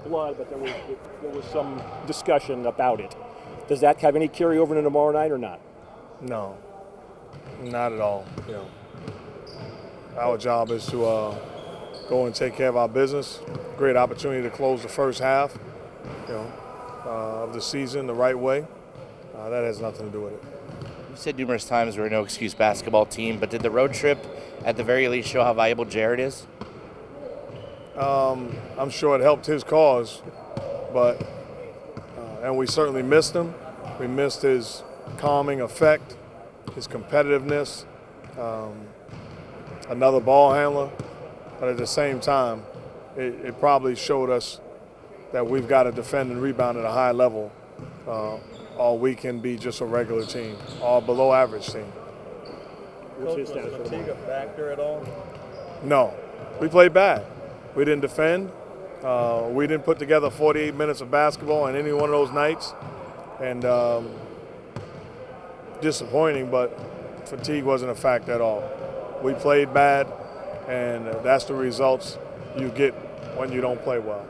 blood, but there was some discussion about it. Does that have any carryover into tomorrow night or not? No, not at all. Our job is to go and take care of our business. Great opportunity to close the first half, of the season the right way. That has nothing to do with it. You said numerous times we're a no-excuse basketball team, but did the road trip at the very least show how valuable Jared is? I'm sure it helped his cause, and we certainly missed him. We missed his calming effect, his competitiveness, another ball handler. But at the same time, it probably showed us that we've got to defend and rebound at a high level, or we can be just a regular team, or below average team. Was fatigue a factor at all? No, we played bad. We didn't defend. We didn't put together 48 minutes of basketball in any one of those nights. And disappointing, but fatigue wasn't a factor at all. We played bad, and that's the results you get when you don't play well.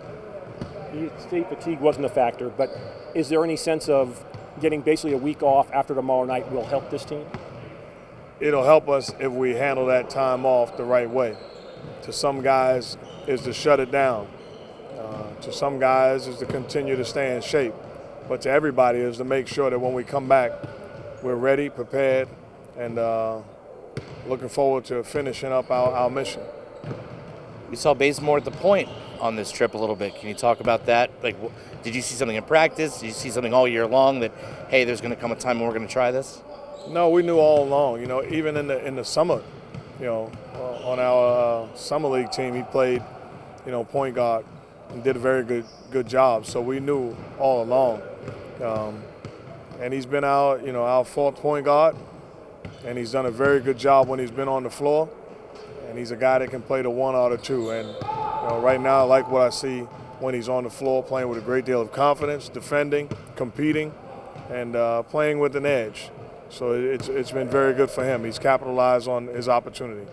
You say fatigue wasn't a factor, but is there any sense of getting basically a week off after tomorrow night will help this team? It'll help us if we handle that time off the right way. To some guys is to shut it down. To some guys is to continue to stay in shape. But to everybody is to make sure that when we come back, we're ready, prepared, and looking forward to finishing up our mission. We saw Bazemore at the point on this trip a little bit. Can you talk about that? Like, did you see something in practice? Did you see something all year long that, hey, there's going to come a time when we're going to try this? No, we knew all along. Even in the summer, on our summer league team, he played, point guard and did a very good job. So we knew all along. And he's been our fourth point guard, and he's done a very good job when he's been on the floor. And he's a guy that can play the one or the two. And right now, I like what I see when he's on the floor, playing with a great deal of confidence, defending, competing, and playing with an edge. So it's been very good for him. He's capitalized on his opportunity.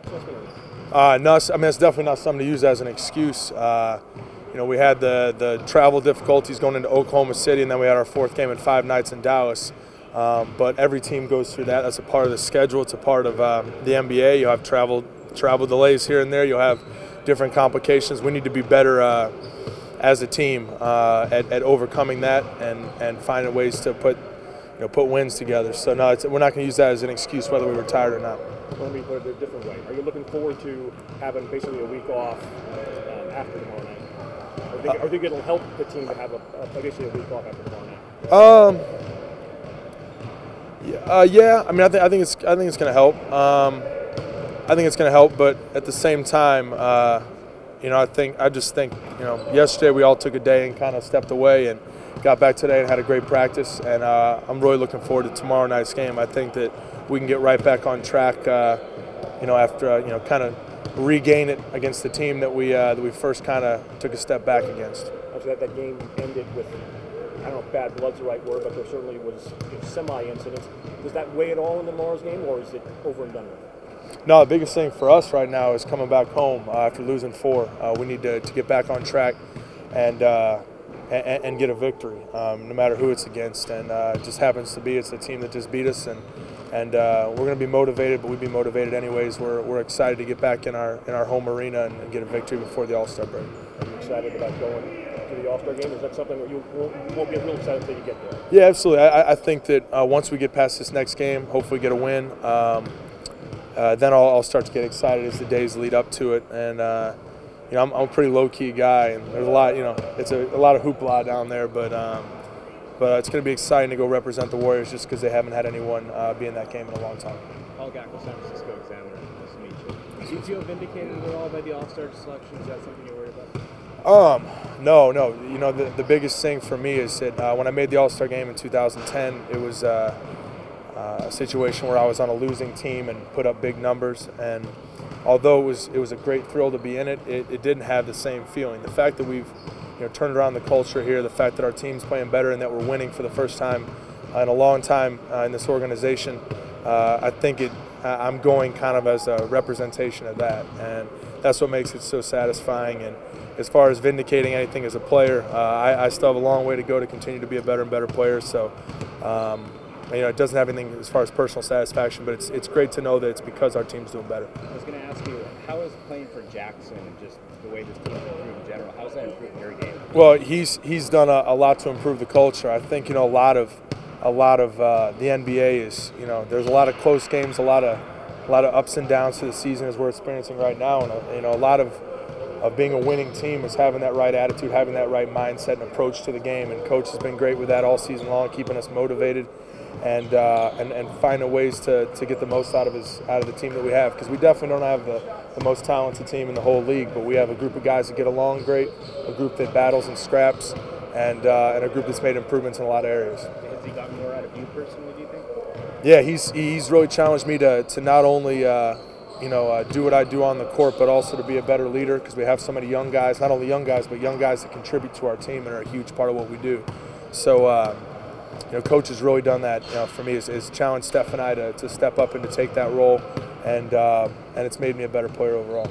No, it's definitely not something to use as an excuse. We had the travel difficulties going into Oklahoma City, and then we had our fourth game in 5 nights in Dallas. But every team goes through that. That's a part of the schedule. It's a part of the NBA. You have travel delays here and there. You'll have different complications. We need to be better as a team at overcoming that and finding ways to put wins together. So no, we're not going to use that as an excuse whether we were tired or not. Let me put it a different way. Are you looking forward to having basically a week off after tomorrow night? Or think it'll help the team to have basically a week off after tomorrow night? Yeah. I think it's going to help. I think it's going to help, but at the same time, I just think yesterday we all took a day and kind of stepped away and got back today and had a great practice, and I'm really looking forward to tomorrow night's game. I think that we can get right back on track, after kind of regain it against the team that we first kind of took a step back against. That game ended with, I don't know if bad blood's the right word, but there certainly was semi-incidents. Does that weigh at all in tomorrow's game, or is it over and done with? No, the biggest thing for us right now is coming back home after losing 4. We need to get back on track and get a victory, no matter who it's against. And it just happens to be it's the team that just beat us, and we're going to be motivated, but we'd be motivated anyways. We're excited to get back in our home arena and get a victory before the All-Star break. Are you excited about going to the All-Star game? Is that something that you won't be real excited until you get there? Yeah, absolutely. I think that once we get past this next game, hopefully get a win, then I'll start to get excited as the days lead up to it. And I'm a pretty low-key guy, and there's a lot, it's a lot of hoopla down there, but it's going to be exciting to go represent the Warriors just because they haven't had anyone be in that game in a long time. Paul Gackle, San Francisco Examiner. Nice to meet you. Do you feel vindicated at all by the All-Star selection? Is that something you're worried about? No. The biggest thing for me is that when I made the All-Star game in 2010, it was a situation where I was on a losing team and put up big numbers, and although it was a great thrill to be in it, it didn't have the same feeling. The fact that we've turned around the culture here, the fact that our team's playing better and that we're winning for the first time in a long time in this organization, I think I'm going kind of as a representation of that, and that's what makes it so satisfying. And as far as vindicating anything as a player, I still have a long way to go to continue to be a better and better player. So, it doesn't have anything as far as personal satisfaction, but it's great to know that it's because our team's doing better. I was going to ask you, how is playing for Jackson and just the way this team's improved in general, how has that improved your game? Well, he's done a lot to improve the culture. I think a lot of the NBA is there's a lot of close games, a lot of ups and downs to the season as we're experiencing right now, and a lot of being a winning team is having that right attitude, having that right mindset and approach to the game. And coach has been great with that all season long, keeping us motivated and finding ways to get the most out of the team that we have, because we definitely don't have the most talented team in the whole league, but we have a group of guys that get along great, a group that battles and scraps, and a group that's made improvements in a lot of areas. Has he gotten more out of you personally, do you think? Yeah, he's really challenged me to not only do what I do on the court, but also to be a better leader, because we have so many young guys, not only young guys, but young guys that contribute to our team and are a huge part of what we do. So, coach has really done that for me, is challenged Steph and I to step up and to take that role, and it's made me a better player overall.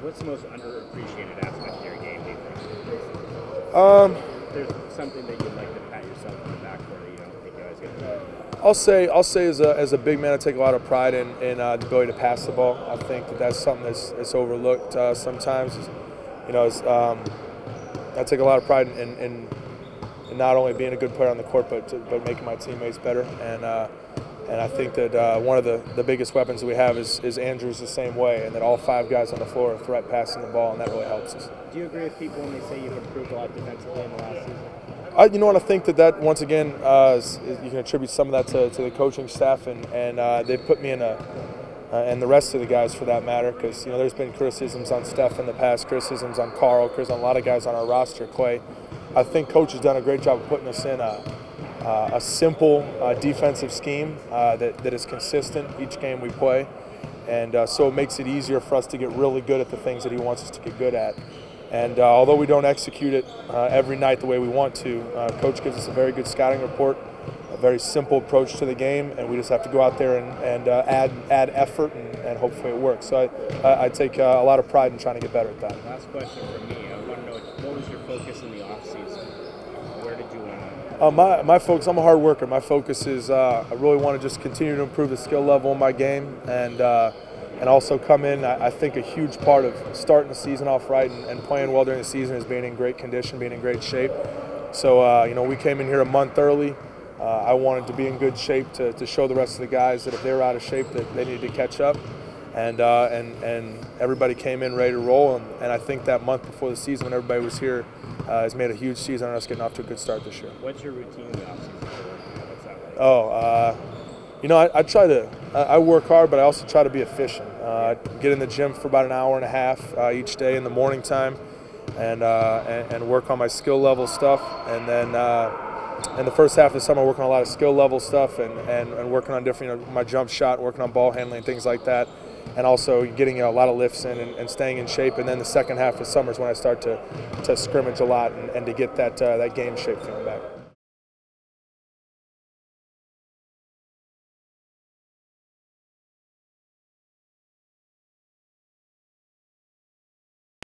What's the most underappreciated aspect of your game, do you think? There's something that you'd like to pat yourself on the back for that you don't think you guys get to do? I'll say as a big man, I take a lot of pride in the ability to pass the ball. I think that's something that's overlooked sometimes. I take a lot of pride in not only being a good player on the court, but making my teammates better. And I think that one of the biggest weapons that we have is Andrew's the same way, and that all 5 guys on the floor are threat passing the ball, and that really helps us. Do you agree with people when they say you've improved a lot defensively in the last season? I think that once again, you can attribute some of that to the coaching staff, and they put me in and the rest of the guys for that matter, because there's been criticisms on Steph in the past, criticisms on Carl, criticisms on a lot of guys on our roster, Clay. I think coach has done a great job of putting us in a simple defensive scheme that is consistent each game we play, and so it makes it easier for us to get really good at the things that he wants us to get good at. And although we don't execute it every night the way we want to, coach gives us a very good scouting report, a very simple approach to the game, and we just have to go out there and add effort, and hopefully it works. So I take a lot of pride in trying to get better at that. Last question from me. I want to know, what was your focus in the offseason? Where did you want to? My focus, I'm a hard worker. My focus is I really want to just continue to improve the skill level in my game, and also come in. I think a huge part of starting the season off right and playing well during the season is being in great condition, being in great shape. So, we came in here a month early. I wanted to be in good shape to show the rest of the guys that if they were out of shape, that they needed to catch up. And everybody came in ready to roll. And I think that month before the season, when everybody was here, has made a huge season on us getting off to a good start this year. What's your routine in the offseason? What's that like? I work hard, but I also try to be efficient. Get in the gym for about an hour and a half each day in the morning time, and work on my skill level stuff. And then in the first half of the summer, working on a lot of skill level stuff and working on different, my jump shot, working on ball handling, things like that. And also getting a lot of lifts in and staying in shape. And then the second half of summer is when I start to scrimmage a lot and to get that game shape feeling back.